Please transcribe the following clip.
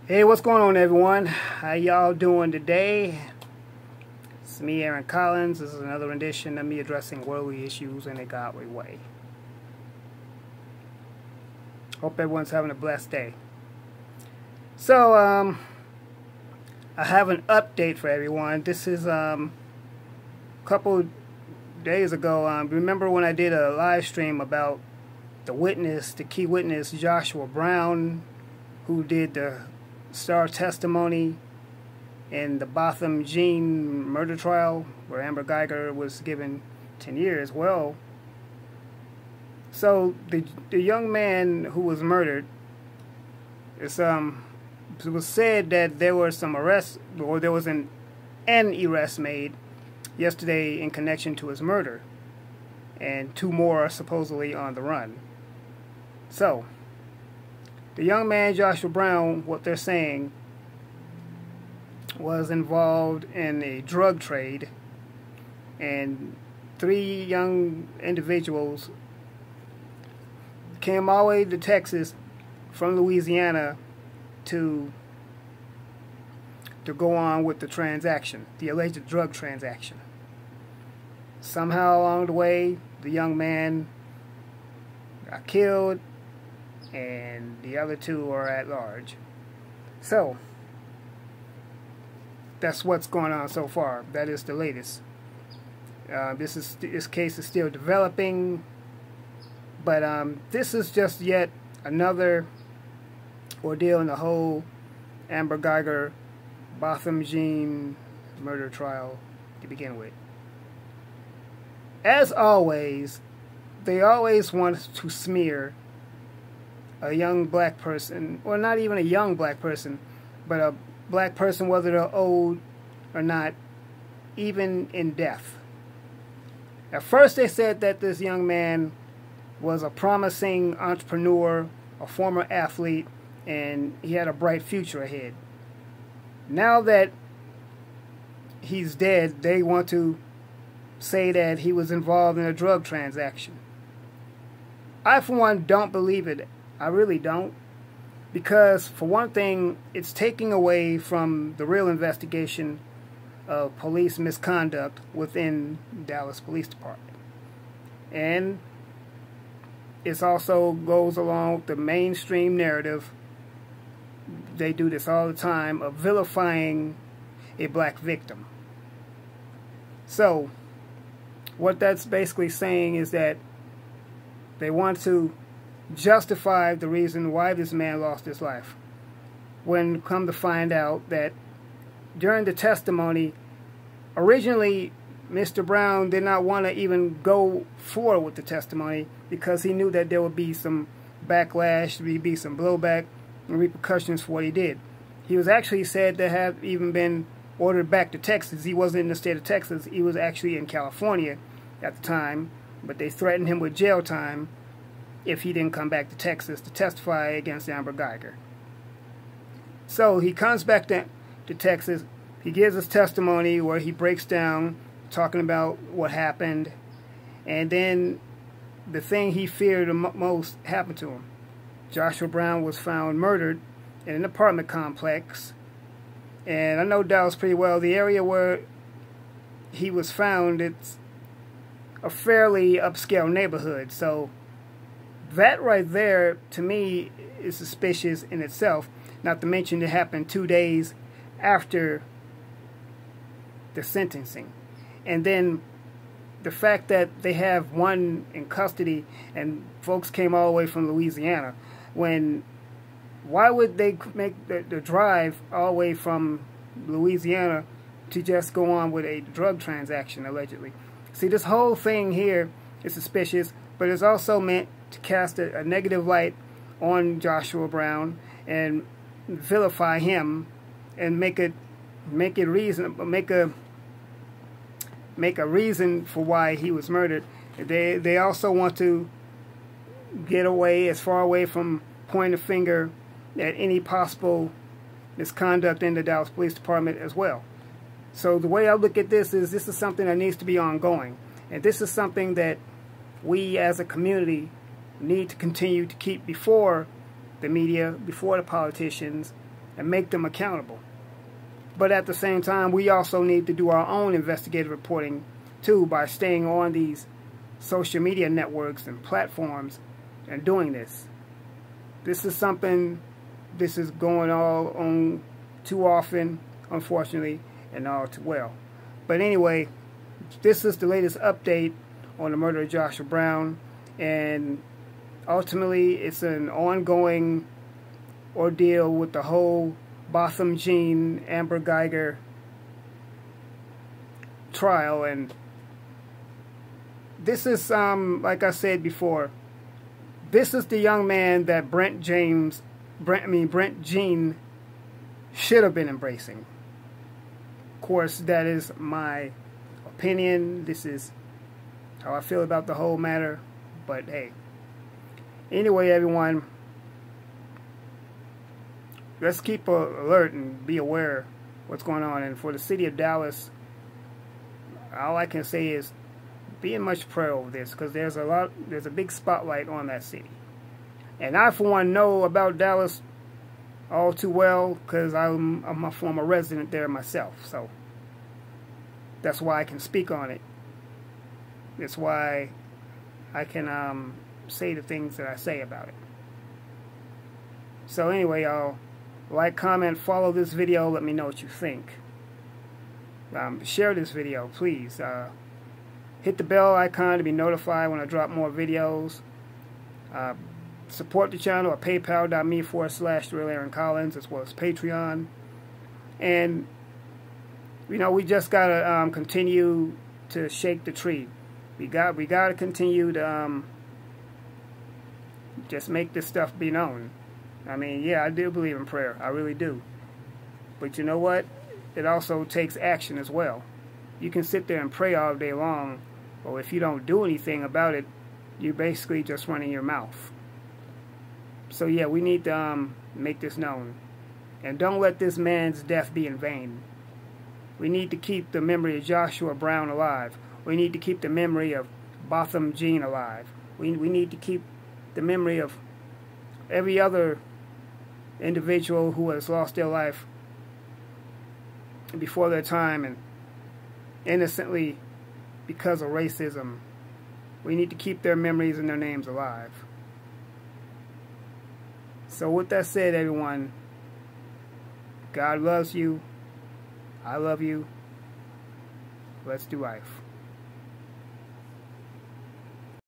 Hey, what's going on, everyone? How y'all doing today? It's me, Aaron Collins. This is another rendition of me addressing worldly issues in a godly way. Hope everyone's having a blessed day. So, I have an update for everyone. This is a couple days ago. Remember when I did a live stream about the key witness, Joshua Brown, who did the star testimony in the Botham Jean murder trial where Amber Geiger was given 10 years. Well, so the young man who was murdered, it was said that there were some arrests, or there was an arrest made yesterday in connection to his murder, and 2 more are supposedly on the run. So the young man, Joshua Brown, what they're saying, was involved in a drug trade, and 3 young individuals came all the way to Texas from Louisiana to go on with the transaction, the alleged drug transaction. Somehow along the way, the young man got killed, and the other 2 are at large. So that's what's going on so far. That is the latest. This case is still developing, but this is just yet another ordeal in the whole Amber Geiger Botham Jean murder trial to begin with. As always, they always want to smear a young black person, or not even a young black person, but a black person, whether they're old or not, even in death. At first they said that this young man was a promising entrepreneur, a former athlete, and he had a bright future ahead. Now that he's dead, they want to say that he was involved in a drug transaction. I, for one, don't believe it. I really don't. Because, for one thing, it's taking away from the real investigation of police misconduct within Dallas Police Department. And it also goes along with the mainstream narrative. They do this all the time, of vilifying a black victim. So, what that's basically saying is that they want to justify the reason why this man lost his life, when come to find out that during the testimony, originally Mr. Brown did not want to even go forward with the testimony because he knew that there would be some backlash, there would be some blowback and repercussions for what he did. He was actually said to have even been ordered back to Texas. He wasn't in the state of Texas, he was actually in California at the time, but they threatened him with jail time if he didn't come back to Texas to testify against Amber Geiger. So he comes back to Texas, he gives his testimony where he breaks down, talking about what happened, and then the thing he feared the most happened to him. Joshua Brown was found murdered in an apartment complex, and I know Dallas pretty well. The area where he was found, it's a fairly upscale neighborhood, so that right there, to me, is suspicious in itself. Not to mention it happened 2 days after the sentencing. And then the fact that they have one in custody and folks came all the way from Louisiana. Why would they make the drive all the way from Louisiana to just go on with a drug transaction, allegedly? See, this whole thing here is suspicious, but it's also meant to cast a negative light on Joshua Brown and vilify him and make a reason for why he was murdered. They also want to get away, as far away from pointing a finger at any possible misconduct in the Dallas Police Department as well. So the way I look at this is something that needs to be ongoing, and this is something that we as a community need to continue to keep before the media, before the politicians, and make them accountable. But at the same time, we also need to do our own investigative reporting too, by staying on these social media networks and platforms and doing this. This is something, this is going all on too often, unfortunately, and all too well. But anyway, this is the latest update on the murder of Joshua Brown, and ultimately it's an ongoing ordeal with the whole Botham Jean, Amber Geiger trial. And this is, like I said before, this is the young man that Brent Jean should have been embracing. Of course, that is my opinion. This is how I feel about the whole matter. But hey, anyway, everyone, let's keep alert and be aware what's going on. And for the city of Dallas, all I can say is be in much prayer over this, because there's a big spotlight on that city. And I, for one, know about Dallas all too well, because I'm a former resident there myself. So that's why I can speak on it. That's why I can say the things that I say about it. So anyway, y'all, like, comment, follow this video. Let me know what you think. Share this video, please. Hit the bell icon to be notified when I drop more videos. Support the channel at paypal.me/RealAaronCollins, as well as Patreon. And you know, we just gotta continue to shake the tree. We gotta continue to just make this stuff be known. I mean, yeah, I do believe in prayer. I really do. But you know what? It also takes action as well. You can sit there and pray all day long, but if you don't do anything about it, you're basically just running your mouth. So yeah, we need to make this known. And don't let this man's death be in vain. We need to keep the memory of Joshua Brown alive. We need to keep the memory of Botham Jean alive. We need to keep the memory of every other individual who has lost their life before their time and innocently because of racism. We need to keep their memories and their names alive. So with that said, everyone, God loves you. I love you. Let's do life.